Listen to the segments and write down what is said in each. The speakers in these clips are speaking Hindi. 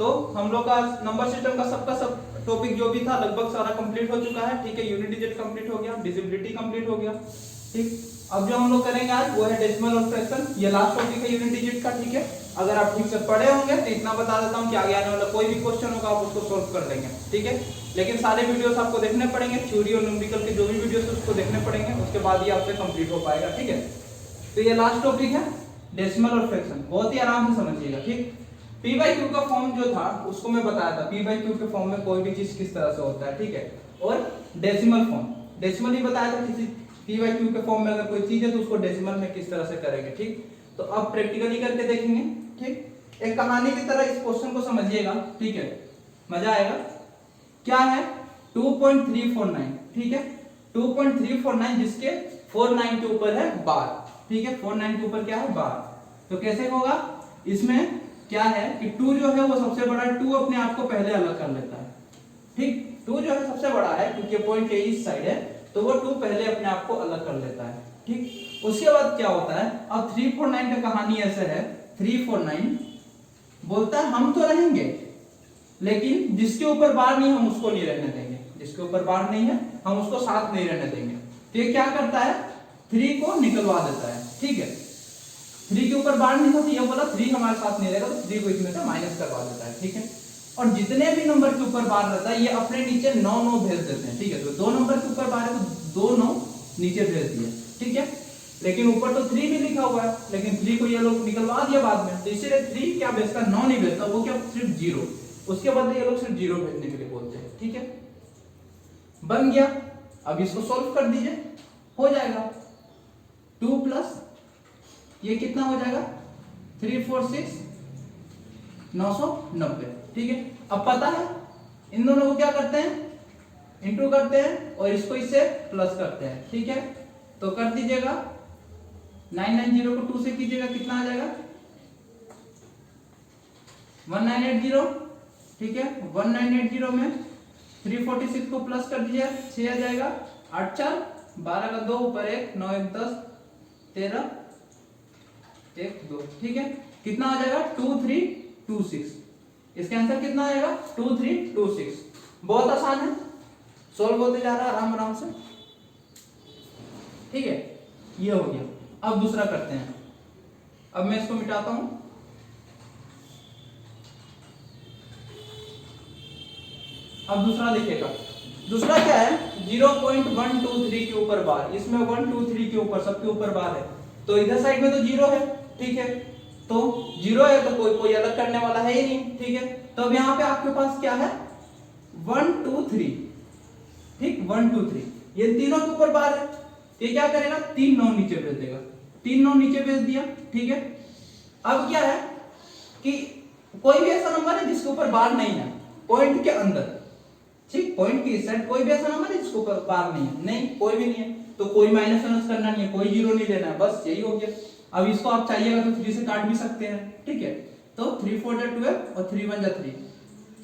तो हम लोग का नंबर सिस्टम का सबका सब टॉपिक जो भी था लगभग सारा कंप्लीट हो चुका है। ठीक है, यूनिट डिजिट कंप्लीट हो गया, डिजिबिलिटी कंप्लीट हो गया। ठीक, अब जो हम लोग करेंगे आज वो है डेसिमल और फ्रैक्शन। ये लास्ट टॉपिक है यूनिट डिजिट का। ठीक है, अगर आप ठीक से पढ़े होंगे तो इतना बता देता हूँ कि आगे आने वाला कोई भी क्वेश्चन होगा आप उसको सोल्व कर लेंगे। ठीक है, लेकिन सारे वीडियोस आपको देखने पड़ेंगे, थ्योरी और न्यूमेरिकल के जो भी वीडियोस है उसको देखने पड़ेंगे, उसके बाद ही आपसे कंप्लीट हो पाएगा। ठीक है, तो ये लास्ट टॉपिक है डेसिमल और फ्रैक्शन, बहुत ही आराम से समझिएगा। ठीक, पी बाई क्यू का फॉर्म जो था उसको मैं बताया था, पी बाई क्यू के फॉर्म में कोई भी चीज किस तरह से होता है। ठीक है, और डेसिमल फॉर्म, डेसिमल ही बताया था, किसी पी बाई क्यू के फॉर्म में अगर कोई चीज है तो उसको डेसिमल में किस तरह से करेंगे। ठीक, तो अब प्रैक्टिकली करके देखेंगे। ठीक, एक कहानी की तरह इस क्वेश्चन को समझिएगा। ठीक है, मजा आएगा। क्या है 2.349। ठीक है, 2.349 जिसके 49 के ऊपर है बार। ठीक है, 49 के ऊपर क्या है बार, तो कैसे होगा, इसमें क्या है कि 2 जो है वो सबसे बड़ा है, 2 अपने आप को पहले अलग कर लेता है। ठीक, 2 जो है सबसे बड़ा है क्योंकि पॉइंट के इस साइड है, तो वो 2 पहले अपने आप को अलग कर लेता है। ठीक, उसके बाद क्या होता है, अब 349 का कहानी ऐसे है, 349 बोलता है हम तो रहेंगे लेकिन जिसके ऊपर बार नहीं हम उसको नहीं रहने देंगे, जिसके ऊपर बार नहीं है हम उसको साथ नहीं रहने देंगे। तो ये क्या करता है, 3 को निकलवा देता है। ठीक है, 3 के ऊपर बार नहीं था तो ये बोला 3 हमारे साथ नहीं रहेगा, तो 3 को इसमें से माइनस करवा देता है। ठीक है, और जितने भी नंबर के ऊपर बार रहता है ये अपने नीचे 9 भेज देते हैं। ठीक है, तो 2 नंबर के ऊपर बार है तो 2 9 नीचे भेज दिए। ठीक है, लेकिन ऊपर तो 3 भी लिखा हुआ है, लेकिन 3 को ये लोग निकलवा दिया बाद में, तो इसीलिए 3 क्या भेजता, 9 नहीं भेजता, वो क्या सिर्फ 0, उसके बाद ये लोग सिर्फ 0 भेजने के लिए बोलते हैं। ठीक है, बन गया। अब इसको सॉल्व कर दीजिए, हो जाएगा 2 प्लस ये कितना हो जाएगा 346 990। ठीक है, अब पता है इन दोनों को क्या करते हैं, इंटू करते हैं और इसको इससे प्लस करते हैं। ठीक है, तो कर दीजिएगा 990 को 2 से कीजिएगा, कितना आ जाएगा 1980। ठीक है, 1980 में 346 को प्लस कर दीजिए, 6 आ जाएगा, 8 4 12 का 2 ऊपर 1 9 1 10 13 1 2। ठीक है, कितना आ जाएगा 2326। इसका आंसर कितना आएगा 2326। बहुत आसान है, सॉल्व होते जा रहा है आराम आराम से। ठीक है, ये हो गया। अब दूसरा करते हैं, अब मैं इसको मिटाता हूं। अब दूसरा देखिएगा, दूसरा क्या है 0.123 के ऊपर बार, इसमें 1 2 3 के ऊपर सबके ऊपर बार है, तो इधर साइड में तो 0 है। ठीक है, तो 0 है तो कोई अलग करने वाला है ही नहीं। ठीक है, तो अब यहाँ पे आपके पास क्या है 1 2 3। ठीक, 1 2 3 ये तीनों के ऊपर बार है, ये क्या करेगा 3 9 नीचे भेज देगा, 3 9 नीचे भेज दिया। ठीक है, अब क्या है कि कोई भी ऐसा नंबर है जिसके ऊपर बार नहीं है पॉइंट के अंदर। ठीक, पॉइंट की इस साइड कोई भी ऐसा नंबर है जिसके ऊपर बार नहीं है, नहीं कोई भी नहीं है, तो कोई माइनस माइनस करना नहीं है, कोई 0 नहीं लेना है, बस यही हो गया। अब इसको आप चाहिएगा तो 3 से काट भी सकते हैं। ठीक है, तो 3 4 12 और 3 1 3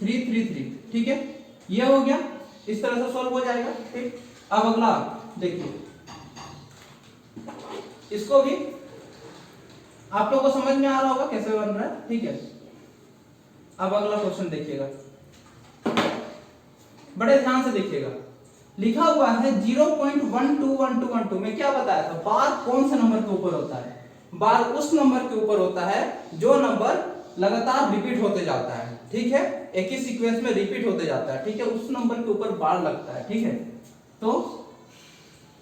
3 3 3। ठीक है, ये हो गया, इस तरह से सॉल्व हो जाएगा। ठीक, अब अगला देखिए, इसको भी आप लोगों को समझ में आ रहा होगा कैसे बन रहा है। ठीक है, अब अगला क्वेश्चन देखिएगा, बड़े ध्यान से देखिएगा, लिखा हुआ है 0.121212 में क्या बताया था, बार कौन से नंबर के ऊपर होता है, बार उस नंबर के ऊपर होता है जो नंबर लगातार रिपीट होते जाता है। ठीक है, एक ही सीक्वेंस में रिपीट होते जाता है। ठीक है, उस नंबर के ऊपर बार लगता है। ठीक है, तो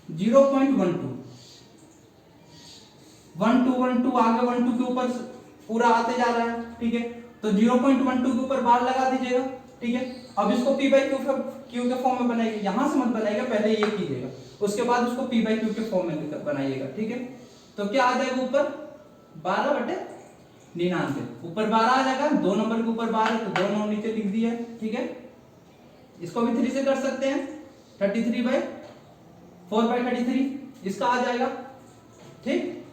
0.12 1212 आगे 12 के ऊपर पूरा आते जा रहा है। ठीक है, तो 0.12 के ऊपर बार लगा दीजिएगा। ठीक है, अब इसको p बाई क्यू के फॉर्म में बनाइए, यहां से मत बनाइएगा, पहले ये कीजिएगा, उसके बाद उसको p बाई क्यू के फॉर्म में बनाइएगा। ठीक है, तो क्या आ जाएगा ऊपर 12/99, ऊपर 12 आ जाएगा, 2 नंबर के ऊपर 12 है तो 2 9 नीचे लिख दिया। ठीक है, इसको भी 3 से कर सकते हैं, 33/4/33 इसका आ जाएगा। ठीक,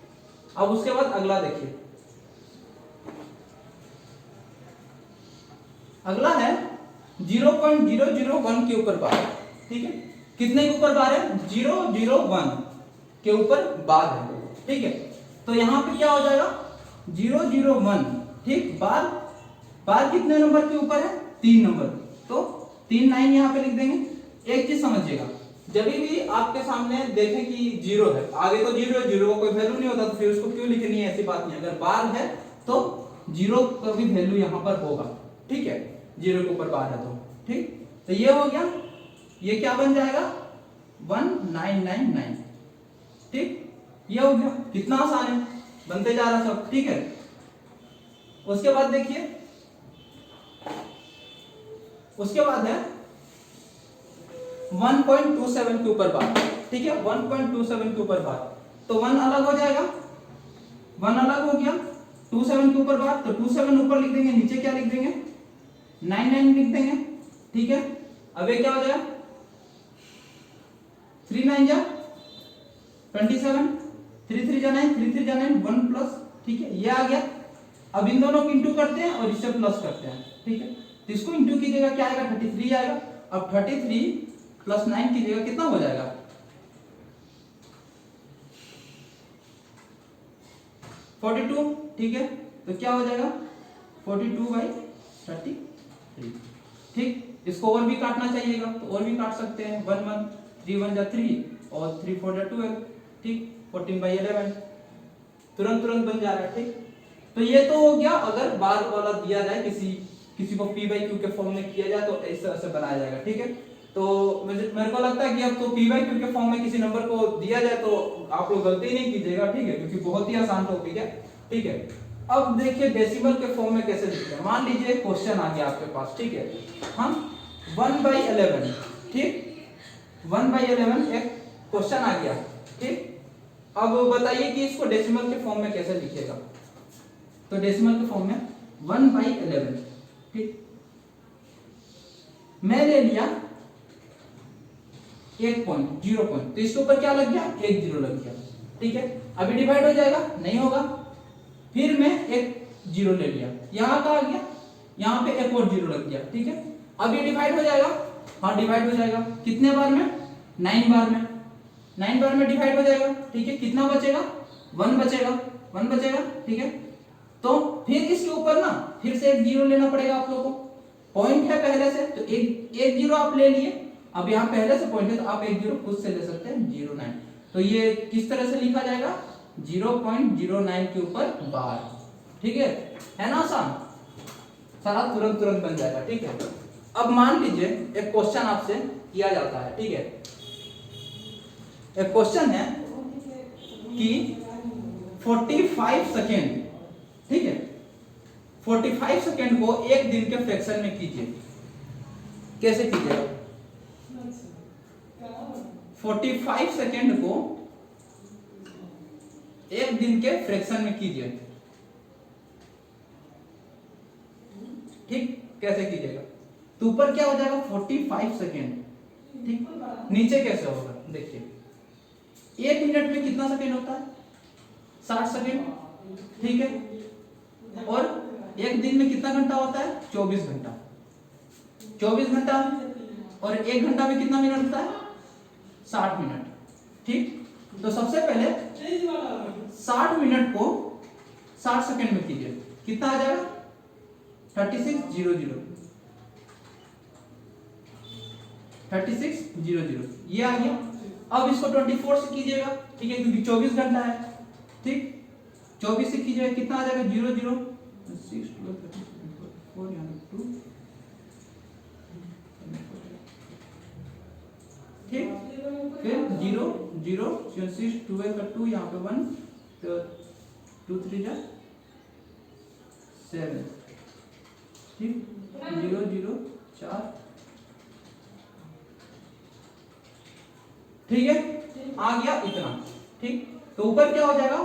अब उसके बाद अगला देखिए, अगला है 0.001 के ऊपर बार। ठीक है, कितने के ऊपर बार है 001 के ऊपर बार है। ठीक है, तो यहां पे क्या हो जाएगा 001। ठीक, बार बार कितने नंबर के ऊपर है, 3 नंबर, तो 3 9 यहाँ पे लिख देंगे। एक चीज समझिएगा, जब भी आपके सामने देखें कि जीरो है, आगे तो जीरो है, जीरो का कोई वैल्यू नहीं होता तो फिर उसको क्यों लिखनी है, ऐसी बात नहीं। अगर बार है तो जीरो का भी वैल्यू यहाँ पर होगा, ठीक है, जीरो के ऊपर बार है तो, ठीक। तो ये हो गया, ये क्या बन जाएगा 1999, ठीक। ये हो गया, कितना आसान है, बनते जा रहा सब, ठीक है। उसके बाद देखिए, उसके बाद है 1.27 के ऊपर बार, ठीक है, 1.27 के ऊपर बार, तो 1 अलग हो जाएगा, 1 अलग हो गया, 27 के ऊपर बार, तो 27 ऊपर लिख देंगे, नीचे क्या लिख देंगे 99 लिख देंगे, ठीक है। अब ये क्या हो जाएगा 3 9 जा 27, 3 3 जा 9, 3 3 जा 9, 1 प्लस, ठीक है, ये आ गया। अब इन दोनों को इंटू करते हैं और इससे प्लस करते हैं, ठीक है। तो इसको इंटू कीजिएगा, क्या आएगा 33 आएगा। अब 33 प्लस 9 कीजिएगा, कितना हो जाएगा 42, ठीक है। तो क्या हो जाएगा 42/33, ठीक। इसको और भी काटना चाहिएगा तो और भी काट सकते हैं, 1 1 3 1 जा 3 और 3 4 जा 12, ठीक, 14/11 तुरंत तुरंत बन जा रहा है, ठीक। तो ये तो हो गया, अगर बार वाला दिया जाए, किसी को p/q के फॉर्म में किया जाए तो इस तरह से बनाया जाएगा, ठीक है। तो मेरे को लगता है कि अब तो p/q के फॉर्म में किसी नंबर को दिया जाए तो आप लोग गलती नहीं कीजिएगा, ठीक है, क्योंकि बहुत ही आसान टॉपिक है, ठीक है। अब देखिए डेसिमल के फॉर्म में कैसे लिखते हैं। मान लीजिए क्वेश्चन आ गया आपके पास, ठीक है, हम 1/11, ठीक, 1/11 एक क्वेश्चन आ गया, ठीक। अब बताइए कि इसको डेसिमल के फॉर्म में कैसे लिखिएगा। तो डेसिमल के फॉर्म में 1/11, ठीक, मैं ले लिया 1 पॉइंट 0 पॉइंट, तो इसके ऊपर क्या लग गया 1 0 लग गया, ठीक है। अभी डिवाइड हो जाएगा, नहीं होगा, फिर मैं एक 0 ले लिया, यहां का आ गया, यहां पे एक और 0 लग गया, ठीक है। अब ये डिवाइड हो जाएगा, हाँ डिवाइड हो जाएगा, कितने बार में 9 बार में, 9 बार में डिवाइड हो जाएगा, ठीक है। कितना बचेगा 1 बचेगा, 1 बचेगा, ठीक है। तो फिर इसके ऊपर ना फिर से एक 0 लेना पड़ेगा आप लोगों को, पॉइंट है पहले से, तो एक 0 आप ले लिए। अब यहाँ पहले से पॉइंट है तो आप एक 0 खुद से ले सकते हैं 09, तो ये किस तरह से लिखा जाएगा 0.09 के ऊपर बार, ठीक है ना आसान, सारा तुरंत तुरंत बन जाएगा, ठीक है। अब मान लीजिए एक क्वेश्चन आपसे किया जाता है, ठीक है, एक क्वेश्चन है कि 45 सेकेंड, ठीक है, 45 सेकेंड को एक दिन के फ्रैक्शन में कीजिए। कैसे कीजिएगा 45 सेकेंड को एक दिन के फ्रैक्शन में कीजिए, ठीक, कैसे कीजिएगा। तो ऊपर क्या हो जाएगा 45 सेकेंड, ठीक, नीचे कैसे होगा देखिए, 1 मिनट में कितना सेकेंड होता है 60 सेकेंड, ठीक है। और एक दिन में कितना घंटा होता है 24 घंटा, 24 घंटा, और 1 घंटा में कितना मिनट होता है 60 मिनट, ठीक। तो सबसे पहले 60 मिनट को 60 सेकेंड में कीजिए, कितना आ जाएगा 3600, 3600, ये आ गया। अब इसको 24 से कीजिएगा, ठीक है, क्योंकि 24 घंटा है, ठीक, 24 से कीजिएगा, कितना आ जाएगा 0 0 6 12 4 2, ठीक, फिर 0 0 6 12 का 2, यहाँ पे 1, तो 2 3 जा 7, ठीक, 0 0 4, ठीक है, आ गया इतना, ठीक। तो ऊपर क्या हो जाएगा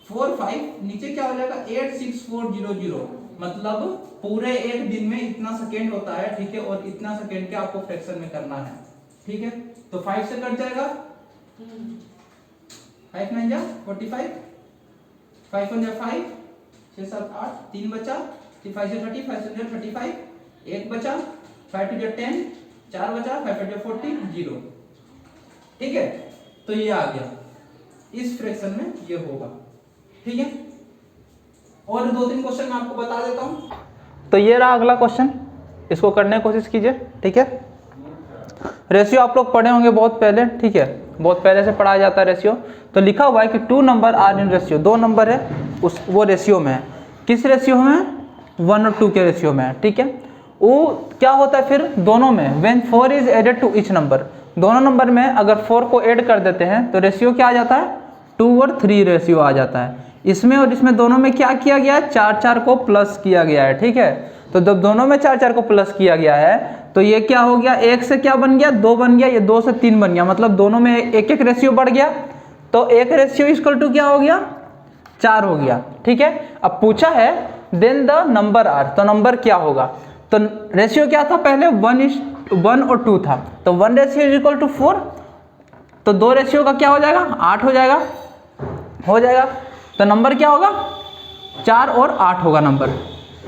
4 5, नीचे क्या हो जाएगा 86400, मतलब पूरे एक दिन में इतना सेकेंड होता है, ठीक है, और इतना सेकेंड के आपको फ्रैक्शन में करना है, ठीक है। तो 5 से कट जाएगा, 5 9 जा 45, 5 1 जा 5, 6 7 8, 3 बचा, 5 से 30, 5 से 35, 1 बचा, 5 2 जा 10, 4 बचा, 5 8 जा 40, 0, ठीक है। तो ये आ गया, इस फ्रैक्शन में ये होगा, ठीक है। और 2-3 क्वेश्चन मैं आपको बता देता हूं। तो ये रहा अगला क्वेश्चन, इसको करने की कोशिश कीजिए, ठीक है। रेशियो आप लोग पढ़े होंगे बहुत पहले, ठीक है, बहुत पहले से पढ़ाया जाता है रेशियो। तो लिखा हुआ है कि 2 number are in ratio, 2 number है उस वो रेशियो में है। किस रेशियो में? 1 और 2 के रेशियो में है, ठीक है। वो क्या होता है फिर दोनों में, when 4 is added to each number, दोनों नंबर में अगर 4 को ऐड कर देते हैं तो रेशियो क्या आ जाता है? 2 और 3 रेशियो आ जाता है। इसमें और इसमें दोनों में क्या किया गया है? 4 को प्लस किया गया है, ठीक है। तो जब दोनों में 4 को प्लस किया गया है तो ये क्या हो गया? 1 से क्या बन गया? 2 बन गया, ये 2 से 3 बन गया, मतलब दोनों में एक रेशियो बढ़ गया। तो एक रेशियो इक्वल टू क्या हो गया? 4 हो गया, ठीक है। अब पूछा है देन द नंबर आर, तो नंबर क्या होगा? तो रेशियो क्या था पहले? 1 और 2 था, तो 1 रेशियो इज इक्वल टू 4, तो 2 रेशियो का क्या हो जाएगा? 8 हो जाएगा, हो जाएगा। तो नंबर क्या होगा? 4 और 8 होगा नंबर,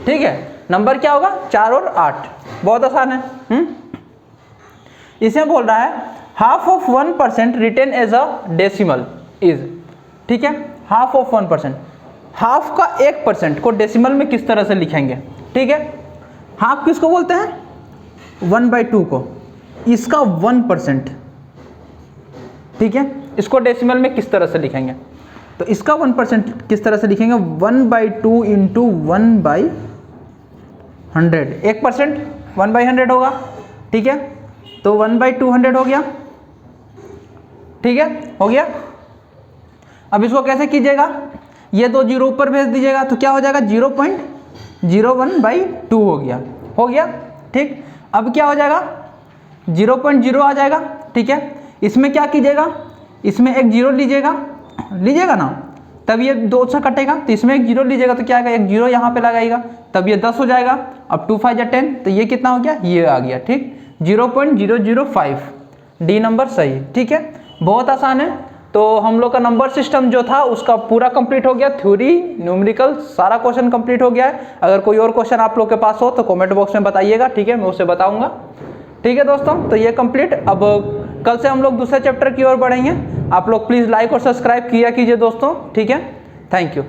ठीक है। नंबर क्या होगा? 4 और 8, बहुत आसान है। इसे बोल रहा है half of 1% written as a decimal is, ठीक है। हाफ ऑफ 1%, हाफ का 1% को डेसिमल में किस तरह से लिखेंगे, ठीक है। हाफ किसको बोलते हैं? 1/2 को, इसका 1%, ठीक है। इसको डेसिमल में किस तरह से लिखेंगे? तो इसका 1% किस तरह से लिखेंगे? 1/2 इंटू 1/100, 1% 1/100 होगा, ठीक है। तो 1/200 हो गया, ठीक है, हो गया। अब इसको कैसे कीजिएगा? ये 2 जीरो ऊपर भेज दीजिएगा तो क्या हो जाएगा? 0.01/2 हो गया, हो गया, ठीक। अब क्या हो जाएगा? 0.0 आ जाएगा, ठीक है। इसमें क्या कीजिएगा? इसमें एक जीरो लीजिएगा, लीजिएगा ना, तब ये 2 से कटेगा, तो इसमें एक जीरो लीजिएगा तो क्या आएगा? एक जीरो यहाँ पे लगाइएगा, तब ये 10 हो जाएगा। अब 2 5 10, तो ये कितना हो गया? ये आ गया, ठीक, 0.005, डी नंबर सही, ठीक है। बहुत आसान है। तो हम लोग का नंबर सिस्टम जो था उसका पूरा कंप्लीट हो गया, थ्योरी न्यूमेरिकल सारा क्वेश्चन कंप्लीट हो गया है। अगर कोई और क्वेश्चन आप लोग के पास हो तो कमेंट बॉक्स में बताइएगा, ठीक है, मैं उसे बताऊंगा, ठीक है दोस्तों। तो ये कंप्लीट, अब कल से हम लोग दूसरे चैप्टर की ओर बढ़ेंगे। आप लोग प्लीज़ लाइक और सब्सक्राइब किया कीजिए दोस्तों, ठीक है। Thank you.